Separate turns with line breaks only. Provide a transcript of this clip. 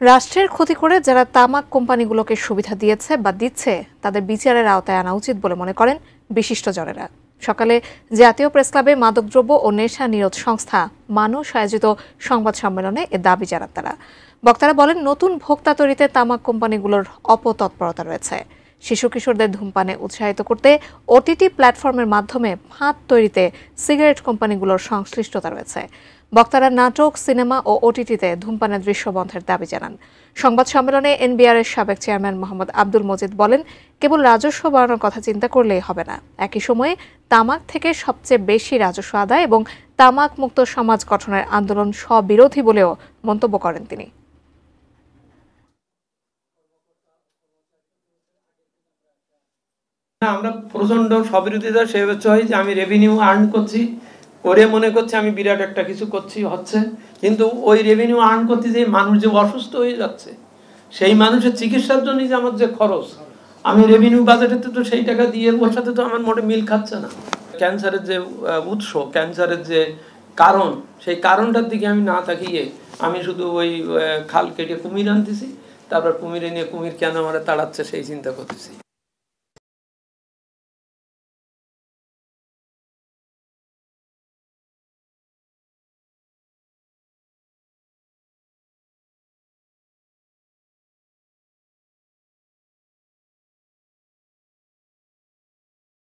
রাষ্ট্রের ক্ষতি করে যারা তামাক কোম্পানিগুলোকে সুবিধা দিয়েছে বা দিচ্ছে তাদের বিচারের আওতায় আনা উচিত বলে মনে করেন বিশিষ্টজনেরা। সকালে জাতীয় প্রেসক্লাবে মাদকদ্রব্য ও নেশা নিরোধ সংস্থা মানুষ আয়োজিত সংবাদ সম্মেলনে এ দাবি জানান তারা। বক্তারা বলেন, নতুন ভোক্তা তৈরিতে তামাক কোম্পানিগুলোর অপতৎপরতা রয়েছে। শিশু কিশোরদের ধূমপানে উৎসাহিত করতে ওটিটি প্ল্যাটফর্মের মাধ্যমে ফাঁদ তৈরিতে সিগারেট কোম্পানিগুলোর সংশ্লিষ্টতা রয়েছে। বক্তারা নাটক, সিনেমা ও ওটিটিতে ধূমপানের দৃশ্য বন্ধের দাবি জানান। সংবাদ সম্মেলনে এনবিআরের সাবেক চেয়ারম্যান মোহাম্মদ আব্দুল মজিদ বলেন, কেবল রাজস্ব বাড়ানোর কথা চিন্তা করলেই হবে না, একই সময়ে তামাক থেকে সবচেয়ে বেশি রাজস্ব আদায় এবং তামাক মুক্ত সমাজ গঠনের আন্দোলন স্ববিরোধী বলেও মন্তব্য করেন তিনি।
আমরা প্রচন্ড স্ববিরোধিতা সে হচ্ছে যে আমি রেভিনিউ আর্ন করছি, ওরে মনে করছে আমি বিরাট একটা কিছু করছি হচ্ছে, কিন্তু ওই রেভিনিউ আর্ন করতে যে মানুষ যে অসুস্থ হয়ে যাচ্ছে, সেই মানুষের চিকিৎসার জন্য যে আমার যে খরচ, আমি রেভিনিউ বাজেটেতে তো সেই টাকা দিয়ে ওর সাথে তো আমার মোটে মিল খাচ্ছে না। ক্যান্সারের যে উৎস, ক্যান্সারের যে কারণ, সেই কারণটার দিকে আমি না তাকিয়ে আমি শুধু ওই খাল কেটে কুমির আনতেছি, তারপর কুমিরে নিয়ে কুমির কেন আমার তাড়াচ্ছে সেই চিন্তা করতেছি।